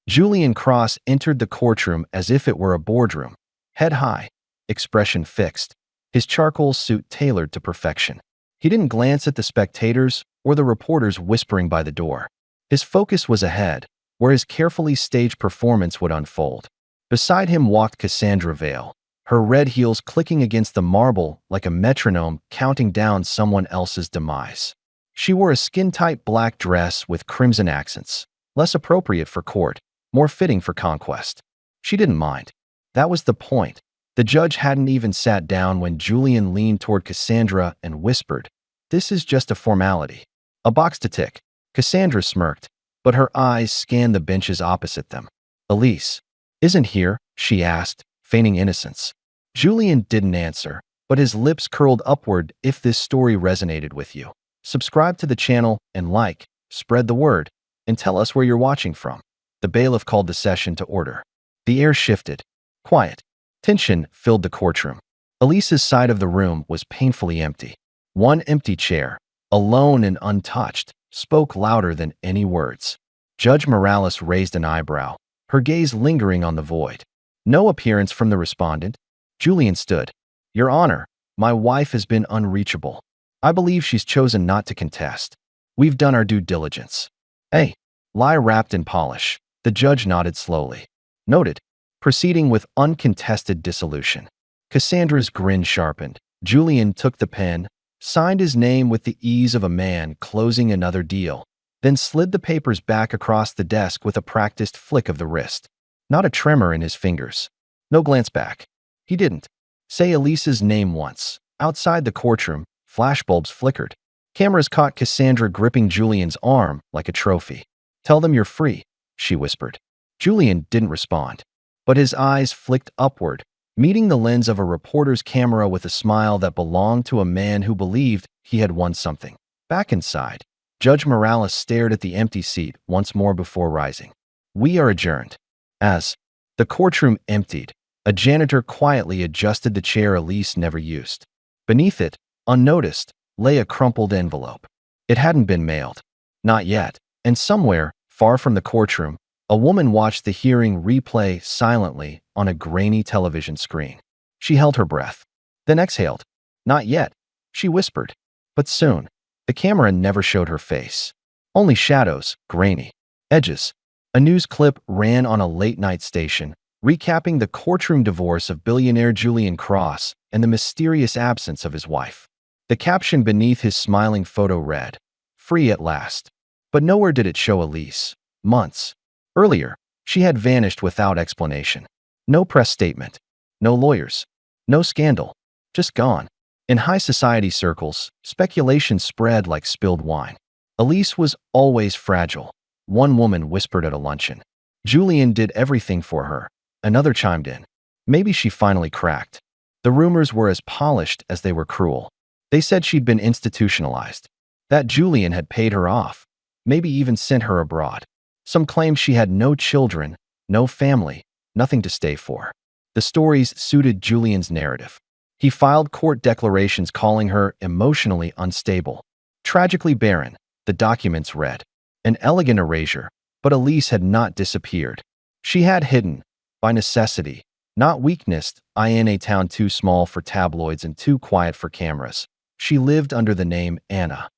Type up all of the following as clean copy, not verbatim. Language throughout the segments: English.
Julian Cross entered the courtroom as if it were a boardroom, head high, expression fixed, his charcoal suit tailored to perfection. He didn't glance at the spectators or the reporters whispering by the door. His focus was ahead, where his carefully staged performance would unfold. Beside him walked Cassandra Vale, her red heels clicking against the marble like a metronome counting down someone else's demise. She wore a skin-tight black dress with crimson accents, less appropriate for court, more fitting for conquest. She didn't mind. That was the point. The judge hadn't even sat down when Julian leaned toward Cassandra and whispered, "This is just a formality. A box to tick." Cassandra smirked, but her eyes scanned the benches opposite them. "Elise isn't here?" she asked, feigning innocence. Julian didn't answer, but his lips curled upward. If this story resonated with you, subscribe to the channel and like, spread the word, and tell us where you're watching from. The bailiff called the session to order. The air shifted. Quiet. Tension filled the courtroom. Elise's side of the room was painfully empty. One empty chair, alone and untouched, spoke louder than any words. Judge Morales raised an eyebrow, her gaze lingering on the void. No appearance from the respondent. Julian stood. "Your Honor, my wife has been unreachable. I believe she's chosen not to contest. We've done our due diligence." "Hey." Lie wrapped in polish. The judge nodded slowly. "Noted." Proceeding with uncontested dissolution. Cassandra's grin sharpened. Julian took the pen, signed his name with the ease of a man closing another deal, then slid the papers back across the desk with a practiced flick of the wrist. Not a tremor in his fingers. No glance back. He didn't say Elise's name once. Outside the courtroom, flashbulbs flickered. Cameras caught Cassandra gripping Julian's arm like a trophy. "Tell them you're free," she whispered. Julian didn't respond, but his eyes flicked upward, meeting the lens of a reporter's camera with a smile that belonged to a man who believed he had won something. Back inside, Judge Morales stared at the empty seat once more before rising. "We are adjourned." As the courtroom emptied, a janitor quietly adjusted the chair Elise never used. Beneath it, unnoticed, lay a crumpled envelope. It hadn't been mailed. Not yet. And somewhere, far from the courtroom, a woman watched the hearing replay silently on a grainy television screen. She held her breath, then exhaled. "Not yet," she whispered. But soon, the camera never showed her face. Only shadows, grainy edges. A news clip ran on a late-night station, recapping the courtroom divorce of billionaire Julian Cross and the mysterious absence of his wife. The caption beneath his smiling photo read, "Free at last." But nowhere did it show Elise. Months earlier, she had vanished without explanation. No press statement, no lawyers, no scandal, just gone. In high society circles, speculation spread like spilled wine. Elise was always fragile, one woman whispered at a luncheon. Julian did everything for her, another chimed in. Maybe she finally cracked. The rumors were as polished as they were cruel. They said she'd been institutionalized, that Julian had paid her off, maybe even sent her abroad. Some claimed she had no children, no family, nothing to stay for. The stories suited Julian's narrative. He filed court declarations calling her emotionally unstable, tragically barren, the documents read. An elegant erasure, but Elise had not disappeared. She had hidden, by necessity, not weakness, in a town too small for tabloids and too quiet for cameras. She lived under the name Anna.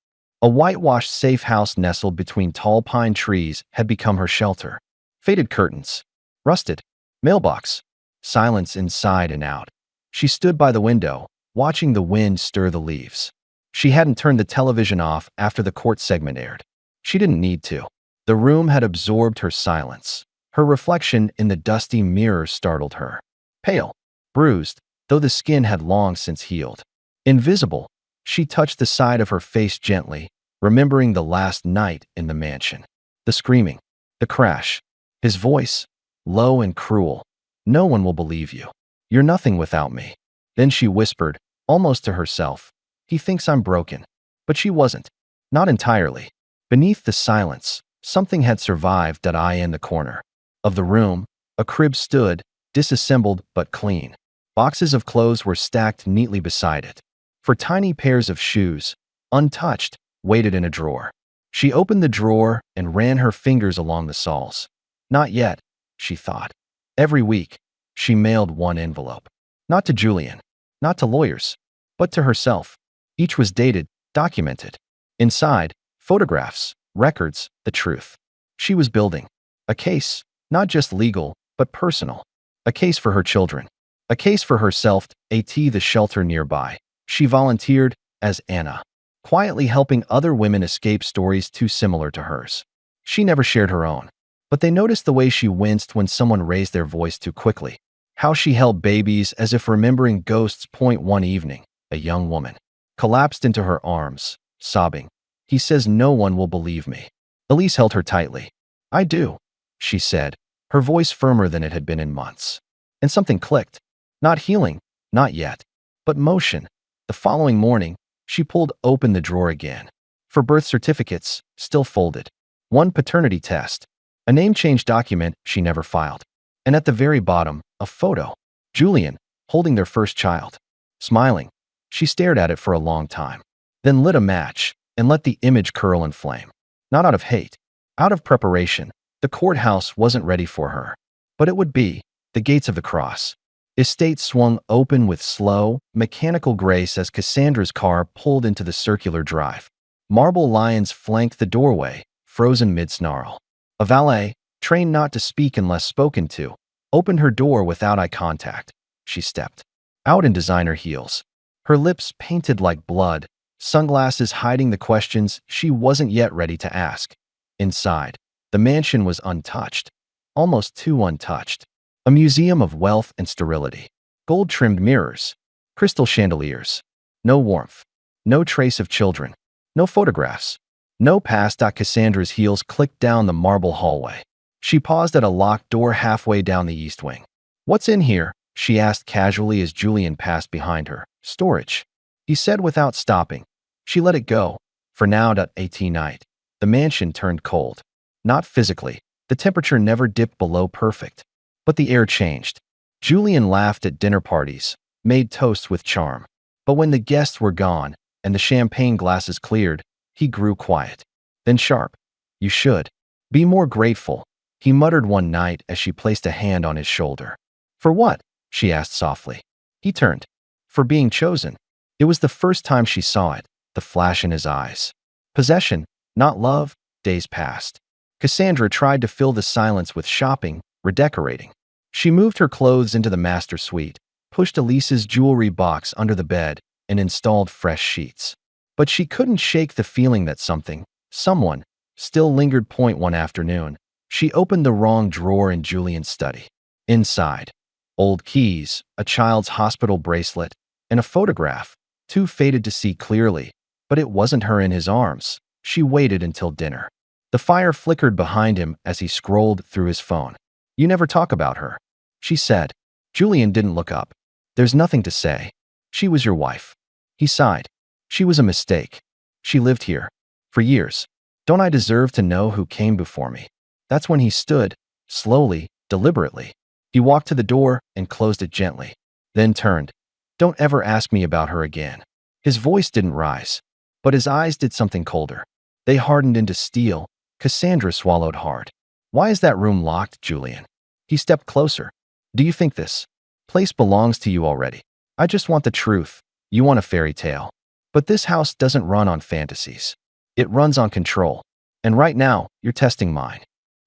A whitewashed safe house nestled between tall pine trees had become her shelter. Faded curtains, rusted mailbox, silence inside and out. She stood by the window, watching the wind stir the leaves. She hadn't turned the television off after the court segment aired. She didn't need to. The room had absorbed her silence. Her reflection in the dusty mirror startled her. Pale, bruised, though the skin had long since healed. Invisible, she touched the side of her face gently, remembering the last night in the mansion. The screaming, the crash. His voice, low and cruel. "No one will believe you. You're nothing without me." Then she whispered, almost to herself, "He thinks I'm broken." But she wasn't. Not entirely. Beneath the silence, something had survived. In the corner of the room, a crib stood, disassembled but clean. Boxes of clothes were stacked neatly beside it. For tiny pairs of shoes, untouched, waited in a drawer. She opened the drawer and ran her fingers along the soles. Not yet, she thought. Every week, she mailed one envelope. Not to Julian, not to lawyers, but to herself. Each was dated, documented. Inside, photographs, records, the truth. She was building a case, not just legal, but personal. A case for her children. A case for herself, the shelter nearby. She volunteered as Anna, quietly helping other women escape stories too similar to hers. She never shared her own, but they noticed the way she winced when someone raised their voice too quickly. How she held babies as if remembering ghosts. One evening, a young woman collapsed into her arms, sobbing. He says no one will believe me. Elise held her tightly. I do, she said, her voice firmer than it had been in months. And something clicked. Not healing, not yet, but motion. The following morning, she pulled open the drawer again. For birth certificates, still folded. One paternity test. A name change document she never filed. And at the very bottom, a photo. Julian, holding their first child. Smiling, she stared at it for a long time. Then lit a match and let the image curl and flame. Not out of hate, out of preparation. The courthouse wasn't ready for her. But it would be. The gates of the cross estate swung open with slow, mechanical grace as Cassandra's car pulled into the circular drive. Marble lions flanked the doorway, frozen mid-snarl. A valet, trained not to speak unless spoken to, opened her door without eye contact. She stepped out in designer heels, her lips painted like blood, sunglasses hiding the questions she wasn't yet ready to ask. Inside, the mansion was untouched, almost too untouched. A museum of wealth and sterility. Gold-trimmed mirrors, crystal chandeliers. No warmth, no trace of children, no photographs, no past. Cassandra's heels clicked down the marble hallway. She paused at a locked door halfway down the east wing. What's in here? She asked casually as Julian passed behind her. Storage, he said without stopping. She let it go. For now. Night. The mansion turned cold. Not physically. The temperature never dipped below perfect. But the air changed. Julian laughed at dinner parties, made toast with charm. But when the guests were gone and the champagne glasses cleared, he grew quiet. Then sharp. You should be more grateful, he muttered one night as she placed a hand on his shoulder. For what? She asked softly. He turned. For being chosen. It was the first time she saw it, the flash in his eyes. Possession, not love. Days passed. Cassandra tried to fill the silence with shopping, redecorating. She moved her clothes into the master suite, pushed Elise's jewelry box under the bed, and installed fresh sheets. But she couldn't shake the feeling that someone, still lingered. One afternoon, she opened the wrong drawer in Julian's study. Inside, old keys, a child's hospital bracelet, and a photograph, too faded to see clearly. But it wasn't her in his arms. She waited until dinner. The fire flickered behind him as he scrolled through his phone. You never talk about her, she said. Julian didn't look up. There's nothing to say. She was your wife. He sighed. She was a mistake. She lived here. For years. Don't I deserve to know who came before me? That's when he stood, slowly, deliberately. He walked to the door and closed it gently. Then turned. Don't ever ask me about her again. His voice didn't rise, but his eyes did something colder. They hardened into steel. Cassandra swallowed hard. Why is that room locked, Julian? He stepped closer. Do you think this place belongs to you already? I just want the truth. You want a fairy tale. But this house doesn't run on fantasies. It runs on control. And right now, you're testing mine.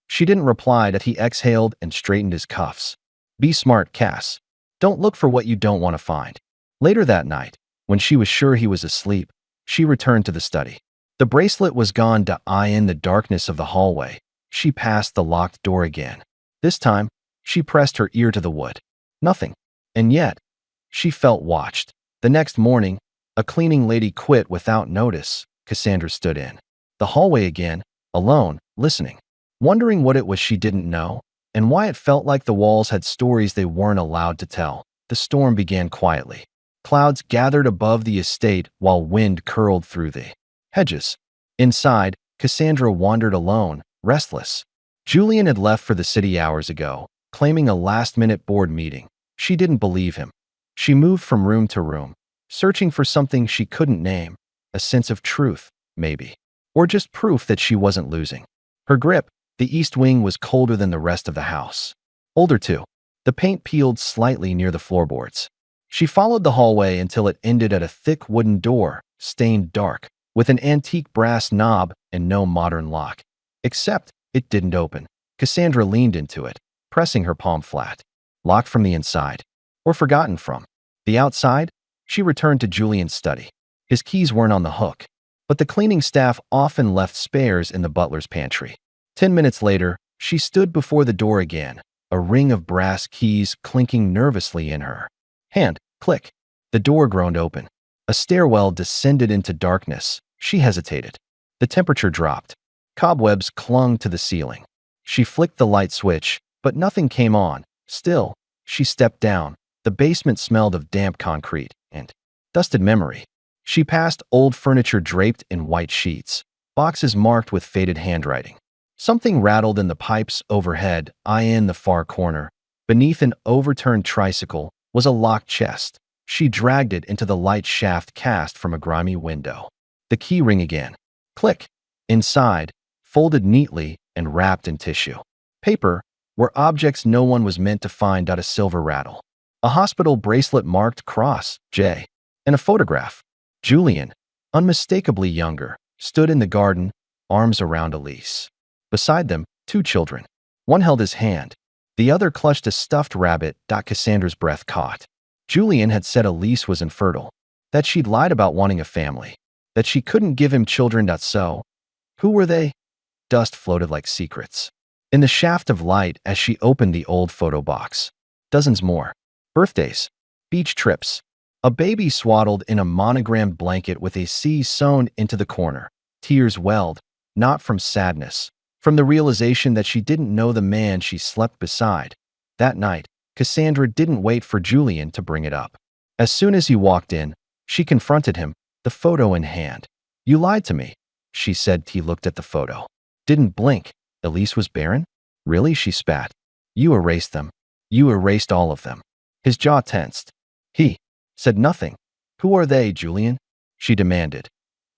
She didn't reply. He exhaled and straightened his cuffs. Be smart, Cass. Don't look for what you don't want to find. Later that night, when she was sure he was asleep, she returned to the study. The bracelet was gone. In the darkness of the hallway, she passed the locked door again. This time, she pressed her ear to the wood. Nothing. And yet, she felt watched. The next morning, a cleaning lady quit without notice. Cassandra stood in the hallway again, alone, listening, wondering what it was she didn't know, and why it felt like the walls had stories they weren't allowed to tell. The storm began quietly. Clouds gathered above the estate while wind curled through the hedges. Inside, Cassandra wandered alone, restless. Julian had left for the city hours ago, claiming a last-minute board meeting. She didn't believe him. She moved from room to room, searching for something she couldn't name, a sense of truth, maybe, or just proof that she wasn't losing her grip. The east wing was colder than the rest of the house. Older too. The paint peeled slightly near the floorboards. She followed the hallway until it ended at a thick wooden door, stained dark, with an antique brass knob and no modern lock. Except it didn't open. Cassandra leaned into it, pressing her palm flat. Locked from the inside. Or forgotten from the outside? She returned to Julian's study. His keys weren't on the hook, but the cleaning staff often left spares in the butler's pantry. 10 minutes later, she stood before the door again, a ring of brass keys clinking nervously in her hand. Click. The door groaned open. A stairwell descended into darkness. She hesitated. The temperature dropped. Cobwebs clung to the ceiling. She flicked the light switch, but nothing came on. Still, she stepped down. The basement smelled of damp concrete and dusted memory. She passed old furniture draped in white sheets, boxes marked with faded handwriting. Something rattled in the pipes overhead. In the far corner, beneath an overturned tricycle, was a locked chest. She dragged it into the light shaft cast from a grimy window. The key ring again. Click. Inside, folded neatly and wrapped in tissue paper, were objects no one was meant to find. A silver rattle. A hospital bracelet marked cross, J. And a photograph. Julian, unmistakably younger, stood in the garden, arms around Elise. Beside them, 2 children. One held his hand. The other clutched a stuffed rabbit. Cassandra's breath caught. Julian had said Elise was infertile, that she'd lied about wanting a family, that she couldn't give him children. So, who were they? Dust floated like secrets. In the shaft of light as she opened the old photo box. Dozens more. Birthdays. Beach trips. A baby swaddled in a monogrammed blanket with a C sewn into the corner. Tears welled, not from sadness, from the realization that she didn't know the man she slept beside. That night, Cassandra didn't wait for Julian to bring it up. As soon as he walked in, she confronted him, the photo in hand. "You lied to me," she said. He looked at the photo. Didn't blink. Elise was barren? Really? She spat. "You erased them. You erased all of them." His jaw tensed. He said nothing. "Who are they, Julian?" she demanded.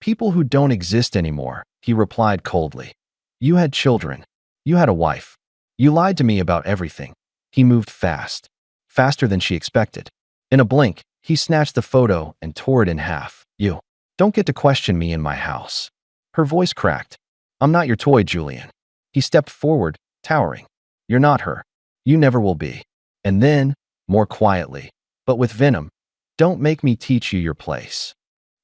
"People who don't exist anymore," he replied coldly. "You had children. You had a wife. You lied to me about everything." He moved fast. Faster than she expected. In a blink, he snatched the photo and tore it in half. "You don't get to question me in my house." Her voice cracked. "I'm not your toy, Julian." He stepped forward, towering. "You're not her. You never will be." And then, more quietly, but with venom, "Don't make me teach you your place."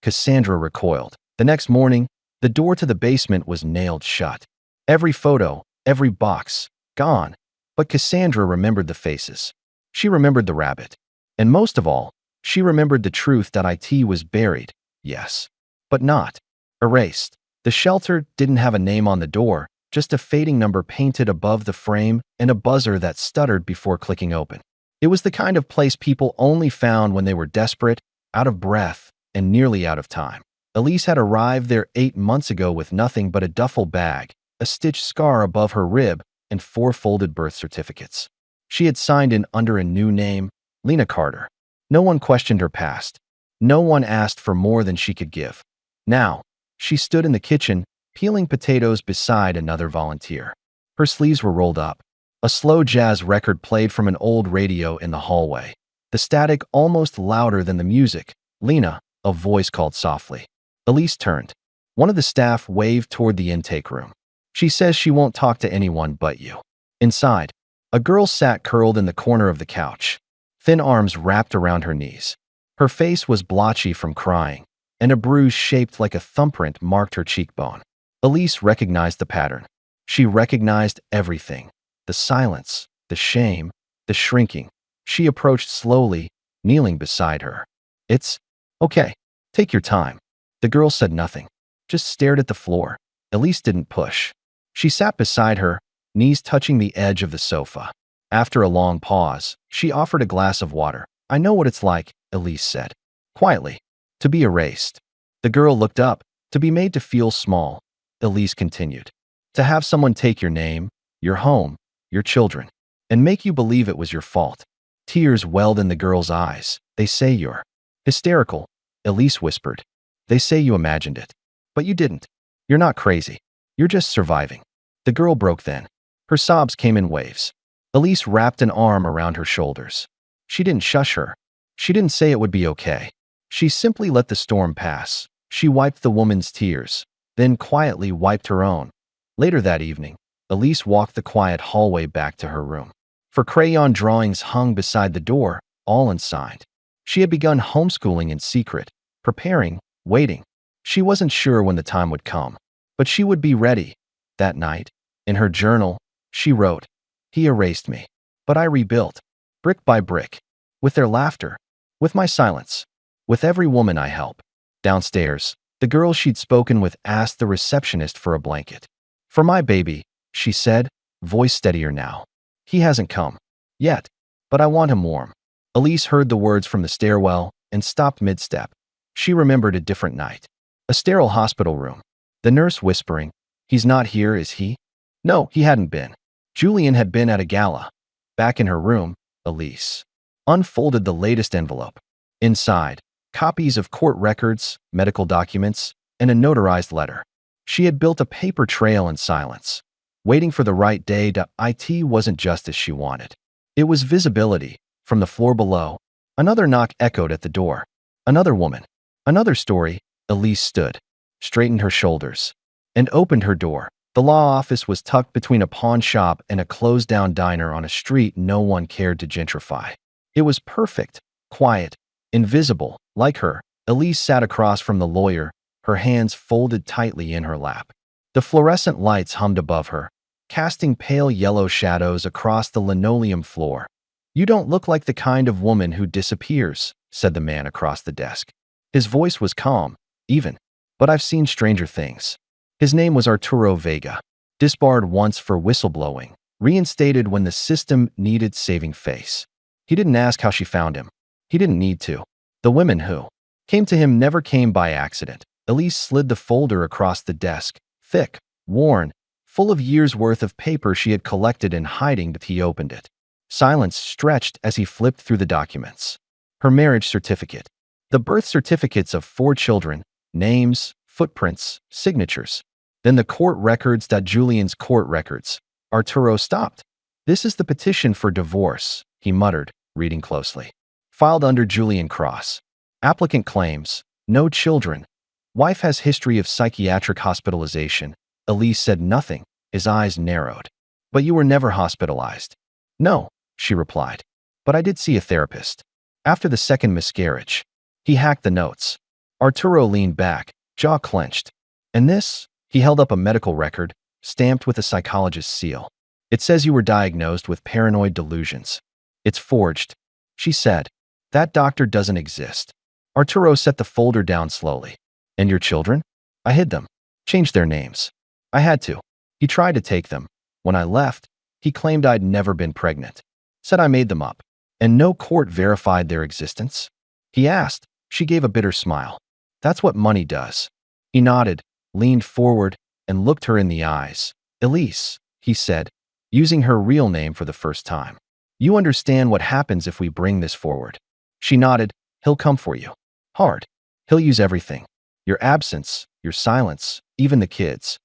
Cassandra recoiled. The next morning, the door to the basement was nailed shut. Every photo, every box, gone. But Cassandra remembered the faces. She remembered the rabbit. And most of all, she remembered the truth that it was buried, yes, but not erased. The shelter didn't have a name on the door, just a fading number painted above the frame and a buzzer that stuttered before clicking open. It was the kind of place people only found when they were desperate, out of breath, and nearly out of time. Elise had arrived there 8 months ago with nothing but a duffel bag, a stitched scar above her rib, and 4 folded birth certificates. She had signed in under a new name, Lena Carter. No one questioned her past. No one asked for more than she could give. Now, she stood in the kitchen, peeling potatoes beside another volunteer. Her sleeves were rolled up. A slow jazz record played from an old radio in the hallway. The static almost louder than the music. "Lena," a voice called softly. Elise turned. One of the staff waved toward the intake room. "She says she won't talk to anyone but you." Inside, a girl sat curled in the corner of the couch, thin arms wrapped around her knees. Her face was blotchy from crying, and a bruise shaped like a thumbprint marked her cheekbone. Elise recognized the pattern. She recognized everything. The silence, the shame, the shrinking. She approached slowly, kneeling beside her. "It's okay. Take your time." The girl said nothing, just stared at the floor. Elise didn't push. She sat beside her, knees touching the edge of the sofa. After a long pause, she offered a glass of water. "I know what it's like," Elise said, quietly, "to be erased." The girl looked up, "To be made to feel small," Elise continued. "To have someone take your name, your home, your children, and make you believe it was your fault." Tears welled in the girl's eyes. "They say you're hysterical," Elise whispered. "They say you imagined it. But you didn't. You're not crazy. You're just surviving." The girl broke then. Her sobs came in waves. Elise wrapped an arm around her shoulders. She didn't shush her. She didn't say it would be okay. She simply let the storm pass. She wiped the woman's tears, then quietly wiped her own. Later that evening, Elise walked the quiet hallway back to her room. Her crayon drawings hung beside the door, all unsigned. She had begun homeschooling in secret, preparing, waiting. She wasn't sure when the time would come, but she would be ready. That night, in her journal, she wrote, "He erased me, but I rebuilt, brick by brick, with their laughter, with my silence, with every woman I help." Downstairs, the girl she'd spoken with asked the receptionist for a blanket. "For my baby," she said, voice steadier now. "He hasn't come yet, but I want him warm." Elise heard the words from the stairwell and stopped mid-step. She remembered a different night. A sterile hospital room. The nurse whispering, "He's not here, is he?" No, he hadn't been. Julian had been at a gala. Back in her room, Elise unfolded the latest envelope. Inside, copies of court records, medical documents, and a notarized letter. She had built a paper trail in silence, waiting for the right day. It wasn't just as she wanted. It was visibility. From the floor below, another knock echoed at the door. Another woman. Another story. Elise stood, straightened her shoulders, and opened her door. The law office was tucked between a pawn shop and a closed-down diner on a street no one cared to gentrify. It was perfect, quiet, invisible. Like her, Elise sat across from the lawyer, her hands folded tightly in her lap. The fluorescent lights hummed above her, casting pale yellow shadows across the linoleum floor. "You don't look like the kind of woman who disappears," said the man across the desk. His voice was calm, even, but I've seen stranger things. His name was Arturo Vega, disbarred once for whistleblowing, reinstated when the system needed saving face. He didn't ask how she found him. He didn't need to. The women who came to him never came by accident. Elise slid the folder across the desk, thick, worn, full of years' worth of paper she had collected in hiding, but he opened it. Silence stretched as he flipped through the documents. Her marriage certificate, the birth certificates of 4 children, names, footprints, signatures. Then the court records. Julian's court records. Arturo stopped. "This is the petition for divorce," he muttered, reading closely. "Filed under Julian Cross. Applicant claims, no children. Wife has history of psychiatric hospitalization." Elise said nothing. His eyes narrowed. "But you were never hospitalized." "No," she replied. "But I did see a therapist. After the second miscarriage." He hacked the notes. Arturo leaned back, jaw clenched. "And this?" He held up a medical record, stamped with a psychologist's seal. "It says you were diagnosed with paranoid delusions." "It's forged," she said. "That doctor doesn't exist." Arturo set the folder down slowly. "And your children?" "I hid them. Changed their names. I had to." He tried to take them. "When I left, he claimed I'd never been pregnant. Said I made them up. And no court verified their existence." He asked. She gave a bitter smile. "That's what money does." He nodded, leaned forward, and looked her in the eyes. "Elise," he said, using her real name for the first time. "You understand what happens if we bring this forward." She nodded. "He'll come for you. Hard. He'll use everything. Your absence, your silence, even the kids."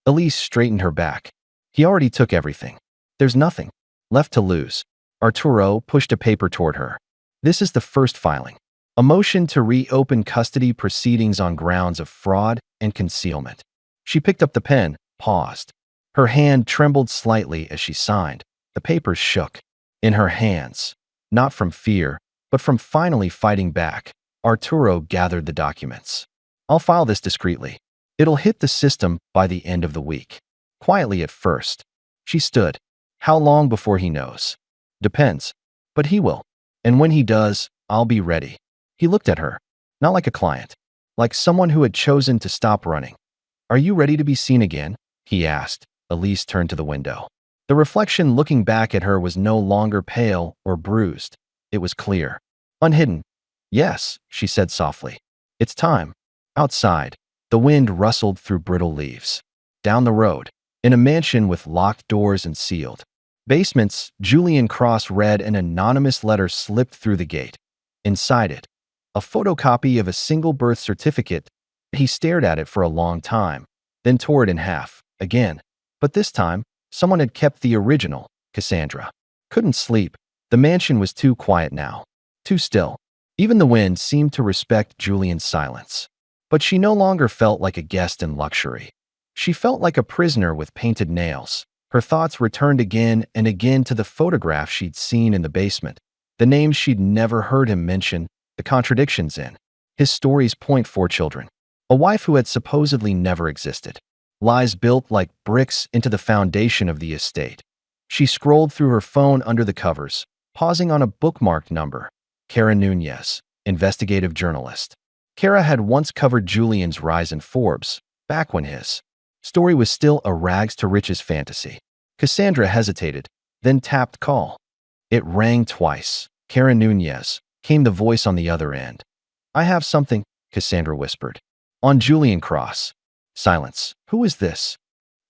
Elise straightened her back. "He already took everything. There's nothing left to lose." Arturo pushed a paper toward her. "This is the first filing. A motion to reopen custody proceedings on grounds of fraud and concealment." She picked up the pen, paused. Her hand trembled slightly as she signed. The papers shook in her hands, not from fear, but from finally fighting back. Arturo gathered the documents. "I'll file this discreetly. It'll hit the system by the end of the week." Quietly at first. She stood. "How long before he knows?" "Depends. But he will. And when he does, I'll be ready." He looked at her, not like a client, like someone who had chosen to stop running. "Are you ready to be seen again?" he asked. Elise turned to the window. The reflection looking back at her was no longer pale or bruised. It was clear, unhidden. "Yes," she said softly. "It's time." Outside, the wind rustled through brittle leaves. Down the road, in a mansion with locked doors and sealed basements, Julian Cross read an anonymous letter slipped through the gate. Inside it, a photocopy of a single birth certificate. He stared at it for a long time, then tore it in half, again, But this time, someone had kept the original, Cassandra. Couldn't sleep. The mansion was too quiet now. Too still. Even the wind seemed to respect Julian's silence. But she no longer felt like a guest in luxury. She felt like a prisoner with painted nails. Her thoughts returned again and again to the photograph she'd seen in the basement, the names she'd never heard him mention, the contradictions in his story's point for children. A wife who had supposedly never existed. Lies built like bricks into the foundation of the estate. She scrolled through her phone under the covers, pausing on a bookmarked number. Kara Nunez, investigative journalist. Kara had once covered Julian's rise in Forbes, back when his story was still a rags-to-riches fantasy. Cassandra hesitated, then tapped call. It rang twice. Kara Nunez, came the voice on the other end. I have something, Cassandra whispered. On Julian Cross. Silence. Who is this?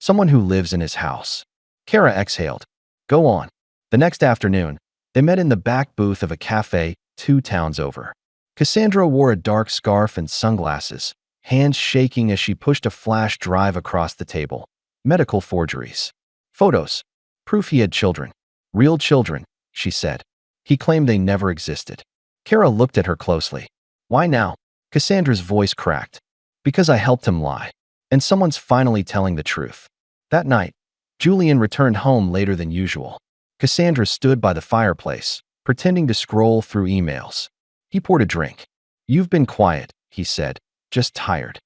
Someone who lives in his house. Kara exhaled. Go on. The next afternoon, they met in the back booth of a cafe 2 towns over. Cassandra wore a dark scarf and sunglasses, hands shaking as she pushed a flash drive across the table. Medical forgeries. Photos. Proof he had children. Real children, she said. He claimed they never existed. Kara looked at her closely. Why now? Cassandra's voice cracked. Because I helped him lie. And someone's finally telling the truth. That night, Julian returned home later than usual. Cassandra stood by the fireplace, pretending to scroll through emails. He poured a drink. You've been quiet, he said, just tired.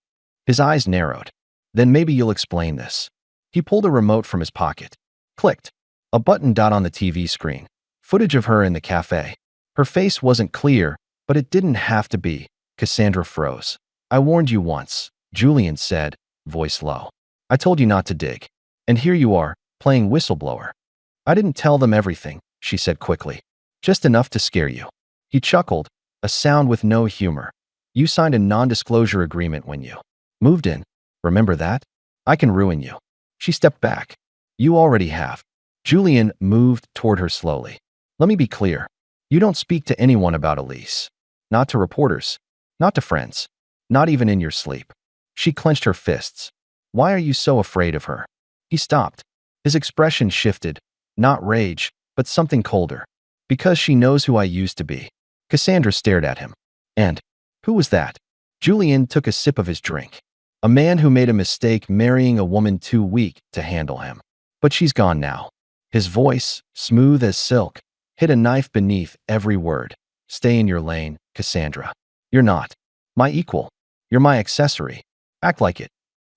His eyes narrowed. Then maybe you'll explain this. He pulled a remote from his pocket. Clicked. A button dot on the TV screen. Footage of her in the cafe. Her face wasn't clear, but it didn't have to be. Cassandra froze. I warned you once, Julian said, voice low. I told you not to dig. And here you are, playing whistleblower. I didn't tell them everything, she said quickly. Just enough to scare you. He chuckled, a sound with no humor. You signed a non-disclosure agreement when you moved in. Remember that? I can ruin you. She stepped back. You already have. Julian moved toward her slowly. Let me be clear. You don't speak to anyone about Elise. Not to reporters. Not to friends. Not even in your sleep. She clenched her fists. Why are you so afraid of her? He stopped. His expression shifted. Not rage, but something colder. Because she knows who I used to be. Cassandra stared at him. And who was that? Julian took a sip of his drink. A man who made a mistake marrying a woman too weak to handle him. But she's gone now. His voice, smooth as silk, hid a knife beneath every word. Stay in your lane, Cassandra. You're not my equal. You're my accessory. Act like it.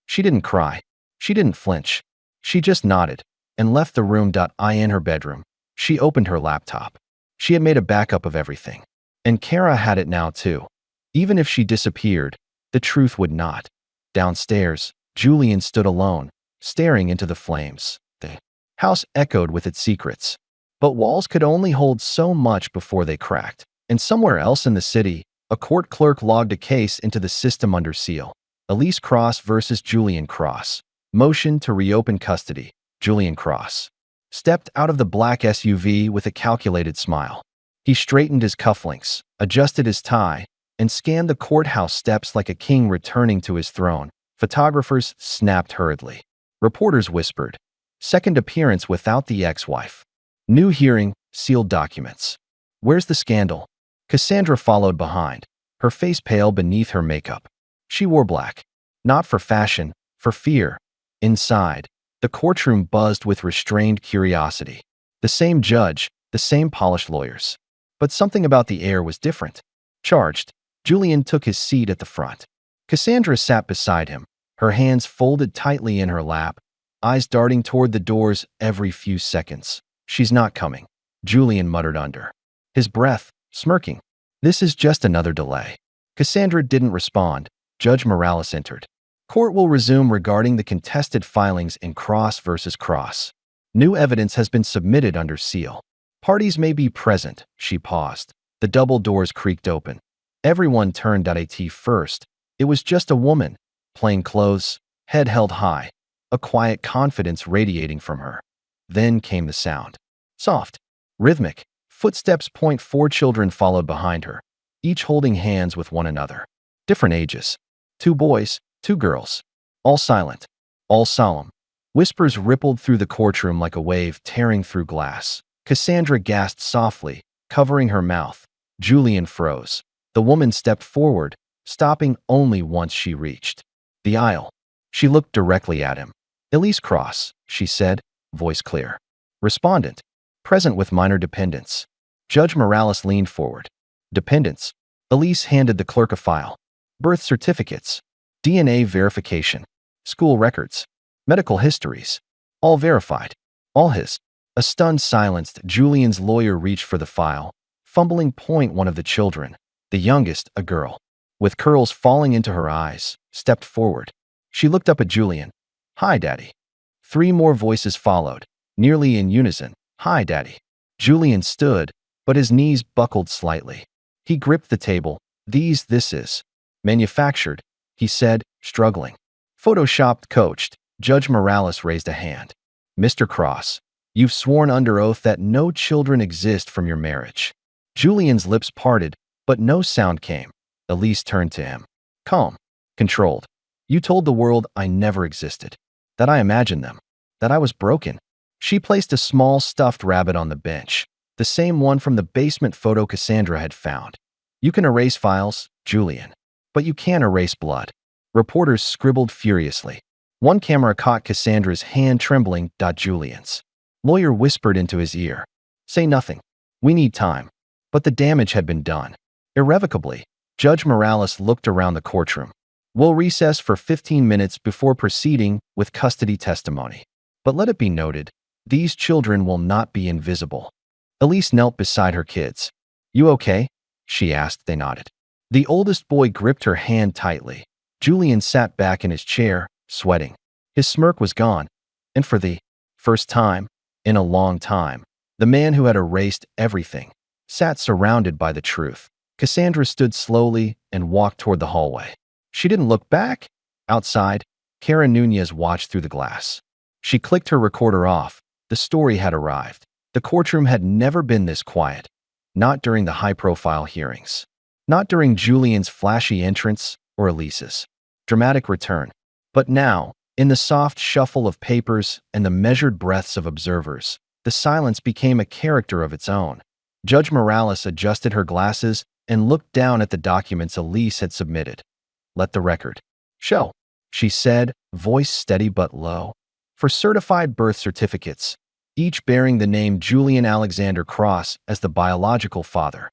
She didn't cry. She didn't flinch. She just nodded and left the room. In her bedroom, she opened her laptop. She had made a backup of everything. And Kara had it now too. Even if she disappeared, the truth would not. Downstairs, Julian stood alone, staring into the flames. The house echoed with its secrets. But walls could only hold so much before they cracked. And somewhere else in the city, a court clerk logged a case into the system under seal. Elise Cross versus Julian Cross. Motion to reopen custody. Julian Cross stepped out of the black SUV with a calculated smile. He straightened his cufflinks, adjusted his tie, and scanned the courthouse steps like a king returning to his throne. Photographers snapped hurriedly. Reporters whispered. Second appearance without the ex-wife. New hearing, sealed documents. Where's the scandal? Cassandra followed behind, her face pale beneath her makeup. She wore black. Not for fashion, for fear. Inside, the courtroom buzzed with restrained curiosity. The same judge, the same polished lawyers. But something about the air was different. Charged, Julian took his seat at the front. Cassandra sat beside him, her hands folded tightly in her lap, eyes darting toward the doors every few seconds. She's not coming, Julian muttered under his breath, smirking. This is just another delay. Cassandra didn't respond. Judge Morales entered. Court will resume regarding the contested filings in Cross versus Cross. New evidence has been submitted under seal. Parties may be present, she paused. The double doors creaked open. Everyone turned at first. It was just a woman, plain clothes, head held high, a quiet confidence radiating from her. Then came the sound. Soft, rhythmic, footsteps. 4 children followed behind her, each holding hands with one another. Different ages. 2 boys, 2 girls. All silent, all solemn. Whispers rippled through the courtroom like a wave tearing through glass. Cassandra gasped softly, covering her mouth. Julian froze. The woman stepped forward, stopping only once she reached the aisle. She looked directly at him. "Elise Cross," she said, voice clear. "Respondent. Present with minor dependents." Judge Morales leaned forward. "Dependents." Elise handed the clerk a file. "Birth certificates. DNA verification. School records. Medical histories. All verified. All his." A stunned silence. Julian's lawyer reached for the file, fumbling. One of the children, the youngest, a girl, with curls falling into her eyes, stepped forward. She looked up at Julian. "Hi, Daddy." 3 more voices followed, nearly in unison. "Hi, Daddy." Julian stood, but his knees buckled slightly. He gripped the table. This is manufactured," he said, struggling. "Photoshopped, coached." Judge Morales raised a hand. "Mr. Cross, you've sworn under oath that no children exist from your marriage." Julian's lips parted, but no sound came. Elise turned to him. Calm, controlled. "You told the world I never existed, that I imagined them, that I was broken." She placed a small stuffed rabbit on the bench, the same one from the basement photo Cassandra had found. "You can erase files, Julian, but you can't erase blood." Reporters scribbled furiously. One camera caught Cassandra's hand trembling. Julian's lawyer whispered into his ear, "Say nothing. We need time." But the damage had been done. Irrevocably. Judge Morales looked around the courtroom. "We'll recess for 15 minutes before proceeding with custody testimony. But let it be noted, these children will not be invisible." Elise knelt beside her kids. "You okay?" she asked. They nodded. The oldest boy gripped her hand tightly. Julian sat back in his chair, sweating. His smirk was gone, and for the first time in a long time, the man who had erased everything sat surrounded by the truth. Cassandra stood slowly and walked toward the hallway. She didn't look back. Outside, Kara Nunez watched through the glass. She clicked her recorder off. The story had arrived. The courtroom had never been this quiet. Not during the high-profile hearings. Not during Julian's flashy entrance or Elise's dramatic return. But now, in the soft shuffle of papers and the measured breaths of observers, the silence became a character of its own. Judge Morales adjusted her glasses and looked down at the documents Elise had submitted. "Let the record show," she said, voice steady but low. "For certified birth certificates, each bearing the name Julian Alexander Cross as the biological father."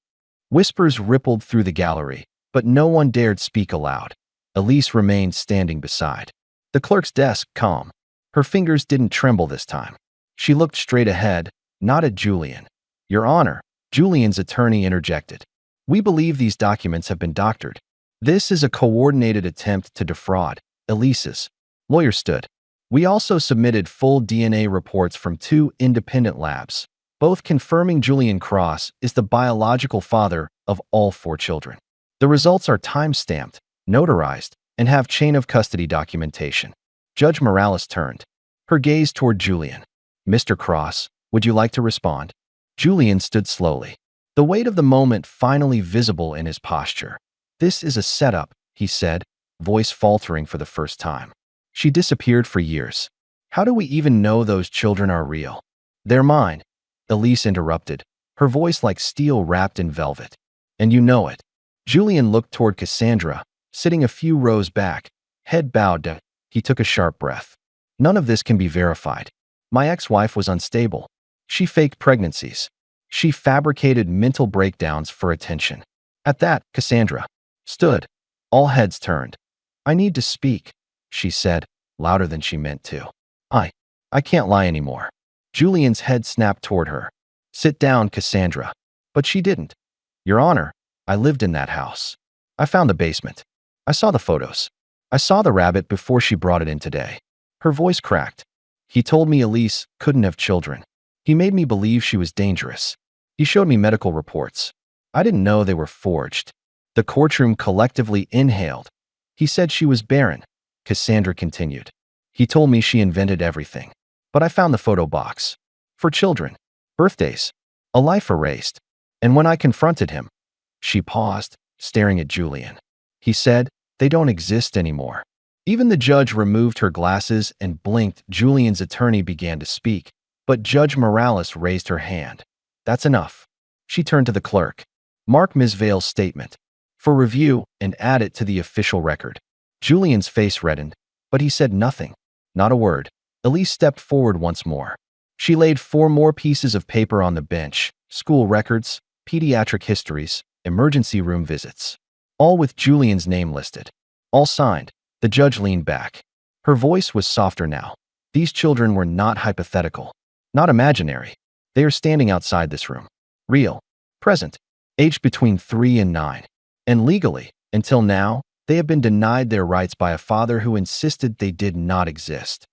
Whispers rippled through the gallery, but no one dared speak aloud. Elise remained standing beside the clerk's desk, calm. Her fingers didn't tremble this time. She looked straight ahead, not at Julian. "Your Honor," Julian's attorney interjected. "We believe these documents have been doctored. This is a coordinated attempt to defraud." Elise's lawyer stood. "We also submitted full DNA reports from 2 independent labs, both confirming Julian Cross is the biological father of all 4 children. The results are time-stamped, notarized, and have chain of custody documentation." Judge Morales turned, her gaze toward Julian. "Mr. Cross, would you like to respond?" Julian stood slowly, the weight of the moment finally visible in his posture. "This is a setup," he said, voice faltering for the first time. "She disappeared for years. How do we even know those children are real?" "They're mine," Elise interrupted, her voice like steel wrapped in velvet. "And you know it." Julian looked toward Cassandra, sitting a few rows back, head bowed. He took a sharp breath. "None of this can be verified. My ex-wife was unstable. She faked pregnancies. She fabricated mental breakdowns for attention." At that, Cassandra stood. All heads turned. "I need to speak," she said, louder than she meant to. I can't lie anymore." Julian's head snapped toward her. "Sit down, Cassandra." But she didn't. "Your Honor, I lived in that house. I found the basement. I saw the photos. I saw the rabbit before she brought it in today." Her voice cracked. "He told me Elise couldn't have children. He made me believe she was dangerous. He showed me medical reports. I didn't know they were forged." The courtroom collectively inhaled. "He said she was barren," Cassandra continued. "He told me she invented everything. But I found the photo box. For children. Birthdays. A life erased. And when I confronted him..." She paused, staring at Julian. "He said, they don't exist anymore." Even the judge removed her glasses and blinked. Julian's attorney began to speak, but Judge Morales raised her hand. That's enough. She turned to the clerk. Mark Ms. Vale's statement for review and add it to the official record. Julian's face reddened, but he said nothing. Not a word. Elise stepped forward once more. She laid 4 more pieces of paper on the bench: school records, pediatric histories, emergency room visits. All with Julian's name listed. All signed. The judge leaned back. Her voice was softer now. These children were not hypothetical, not imaginary. They are standing outside this room. Real. Present. Aged between 3 and 9. And legally, until now, they have been denied their rights by a father who insisted they did not exist.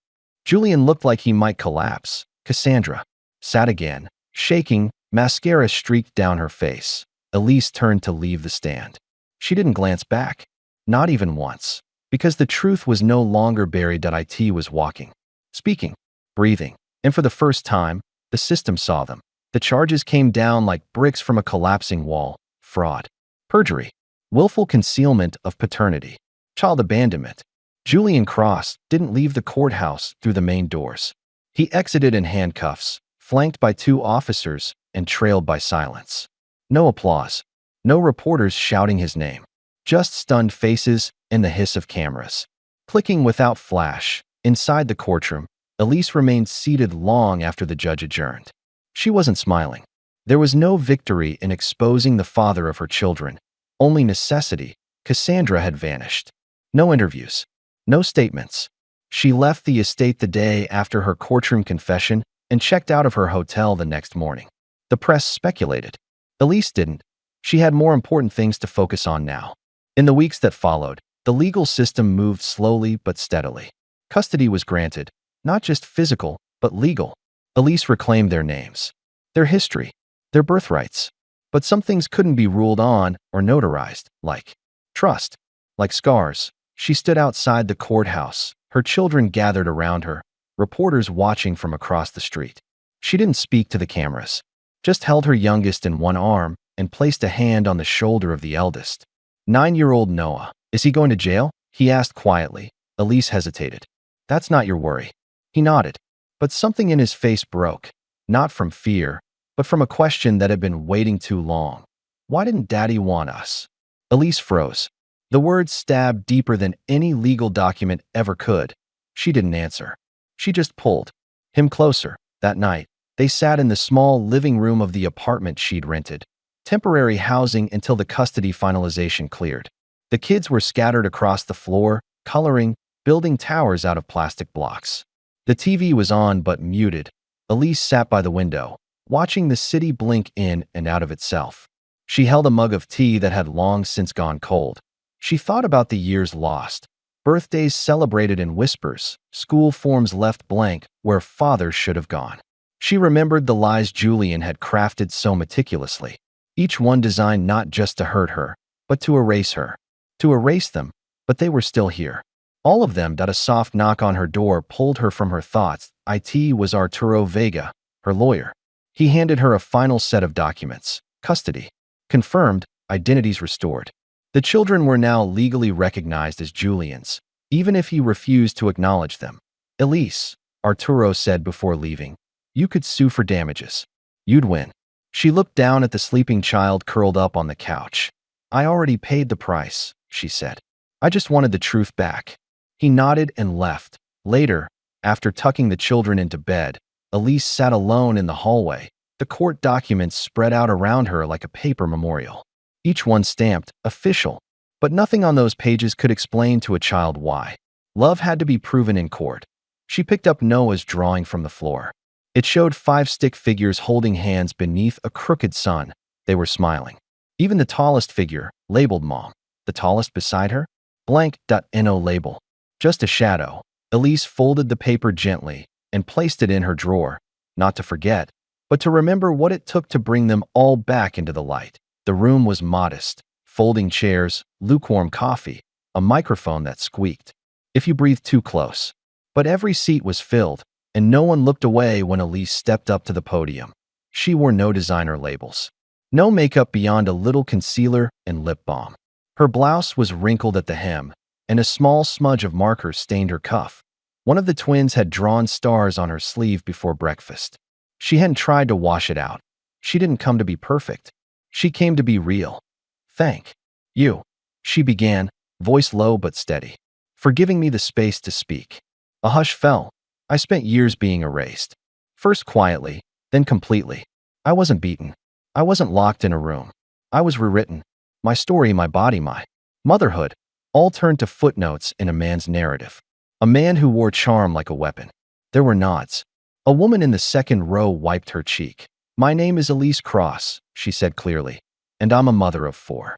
Julian looked like he might collapse. Cassandra sat again, shaking, mascara streaked down her face. Elise turned to leave the stand. She didn't glance back. Not even once. Because the truth was no longer buried. It was walking, speaking, breathing. And for the first time, the system saw them. The charges came down like bricks from a collapsing wall. Fraud, perjury, willful concealment of paternity, child abandonment. Julian Cross didn't leave the courthouse through the main doors. He exited in handcuffs, flanked by 2 officers and trailed by silence. No applause. No reporters shouting his name. Just stunned faces and the hiss of cameras. Clicking without flash. Inside the courtroom, Elise remained seated long after the judge adjourned. She wasn't smiling. There was no victory in exposing the father of her children. Only necessity. Cassandra had vanished. No interviews. No statements. She left the estate the day after her courtroom confession and checked out of her hotel the next morning. The press speculated. Elise didn't. She had more important things to focus on now. In the weeks that followed, the legal system moved slowly but steadily. Custody was granted, not just physical, but legal. Elise reclaimed their names, their history, their birthrights. But some things couldn't be ruled on or notarized, like trust, like scars. She stood outside the courthouse, her children gathered around her, reporters watching from across the street. She didn't speak to the cameras, just held her youngest in one arm and placed a hand on the shoulder of the eldest. 9-year-old Noah. Is he going to jail? He asked quietly. Elise hesitated. That's not your worry. He nodded. But something in his face broke, not from fear, but from a question that had been waiting too long. Why didn't Daddy want us? Elise froze. The words stabbed deeper than any legal document ever could. She didn't answer. She just pulled him closer. That night, they sat in the small living room of the apartment she'd rented. Temporary housing until the custody finalization cleared. The kids were scattered across the floor, coloring, building towers out of plastic blocks. The TV was on but muted. Elise sat by the window, watching the city blink in and out of itself. She held a mug of tea that had long since gone cold. She thought about the years lost, birthdays celebrated in whispers, school forms left blank where fathers should have gone. She remembered the lies Julian had crafted so meticulously. Each one designed not just to hurt her, but to erase her. To erase them, but they were still here. All of them. A soft knock on her door pulled her from her thoughts. It was Arturo Vega, her lawyer. He handed her a final set of documents. Custody confirmed, identities restored. The children were now legally recognized as Julian's, even if he refused to acknowledge them. Elise, Arturo said before leaving, you could sue for damages. You'd win. She looked down at the sleeping child curled up on the couch. I already paid the price, she said. I just wanted the truth back. He nodded and left. Later, after tucking the children into bed, Elise sat alone in the hallway, the court documents spread out around her like a paper memorial. Each one stamped, official. But nothing on those pages could explain to a child why. Love had to be proven in court. She picked up Noah's drawing from the floor. It showed 5 stick figures holding hands beneath a crooked sun. They were smiling. Even the tallest figure, labeled Mom. The tallest beside her? Blank. No label. Just a shadow. Elise folded the paper gently and placed it in her drawer, not to forget, but to remember what it took to bring them all back into the light. The room was modest. Folding chairs, lukewarm coffee, a microphone that squeaked if you breathed too close. But every seat was filled, and no one looked away when Elise stepped up to the podium. She wore no designer labels. No makeup beyond a little concealer and lip balm. Her blouse was wrinkled at the hem, and a small smudge of marker stained her cuff. One of the twins had drawn stars on her sleeve before breakfast. She hadn't tried to wash it out. She didn't come to be perfect. She came to be real. Thank you, she began, voice low but steady, for giving me the space to speak. A hush fell. I spent years being erased. First quietly, then completely. I wasn't beaten. I wasn't locked in a room. I was rewritten. My story, my body, my motherhood, all turned to footnotes in a man's narrative. A man who wore charm like a weapon. There were nods. A woman in the second row wiped her cheek. My name is Elise Cross, she said clearly, and I'm a mother of 4.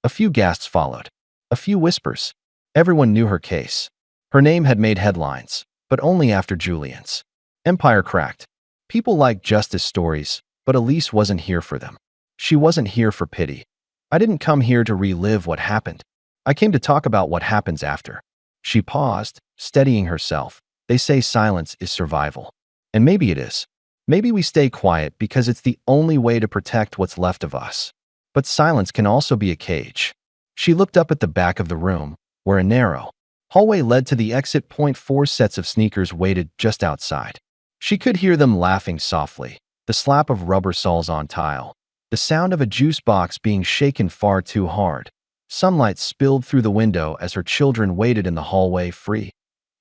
A few gasps followed. A few whispers. Everyone knew her case. Her name had made headlines, but only after Julian's. Empire cracked. People liked justice stories, but Elise wasn't here for them. She wasn't here for pity. I didn't come here to relive what happened. I came to talk about what happens after. She paused, steadying herself. They say silence is survival. And maybe it is. Maybe we stay quiet because it's the only way to protect what's left of us. But silence can also be a cage. She looked up at the back of the room, where a narrow hallway led to the exit point. 4 sets of sneakers waited just outside. She could hear them laughing softly, the slap of rubber soles on tile, the sound of a juice box being shaken far too hard. Sunlight spilled through the window as her children waited in the hallway free.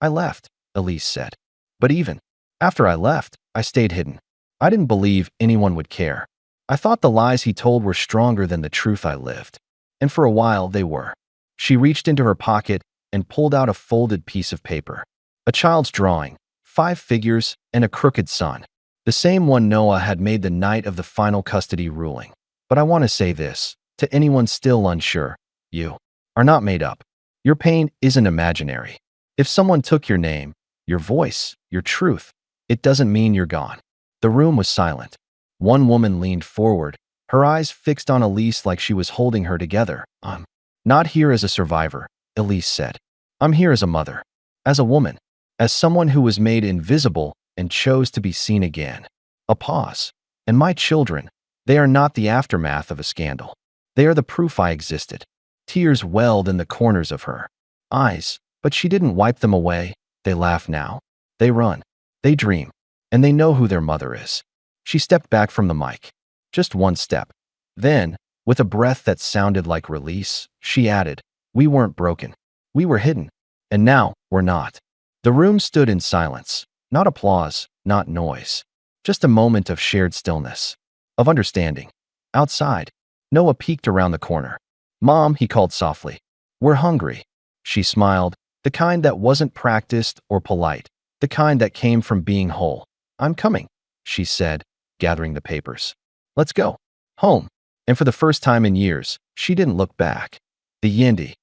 I left, Elise said. But even after I left, I stayed hidden. I didn't believe anyone would care. I thought the lies he told were stronger than the truth I lived. And for a while, they were. She reached into her pocket and pulled out a folded piece of paper. A child's drawing, 5 figures, and a crooked sun. The same one Noah had made the night of the final custody ruling. But I want to say this, to anyone still unsure, you are not made up. Your pain isn't imaginary. If someone took your name, your voice, your truth, it doesn't mean you're gone. The room was silent. One woman leaned forward, her eyes fixed on Elise like she was holding her together. I'm not here as a survivor, Elise said. I'm here as a mother, as a woman, as someone who was made invisible and chose to be seen again. A pause. And my children, they are not the aftermath of a scandal. They are the proof I existed. Tears welled in the corners of her eyes, but she didn't wipe them away. They laugh now. They run. They dream. And they know who their mother is. She stepped back from the mic. Just one step. Then, with a breath that sounded like release, she added, we weren't broken. We were hidden. And now, we're not. The room stood in silence. Not applause, not noise. Just a moment of shared stillness. Of understanding. Outside, Noah peeked around the corner. Mom, he called softly. We're hungry. She smiled, the kind that wasn't practiced or polite, the kind that came from being whole. I'm coming, she said, gathering the papers. Let's go. Home. And for the first time in years, she didn't look back. The Yindi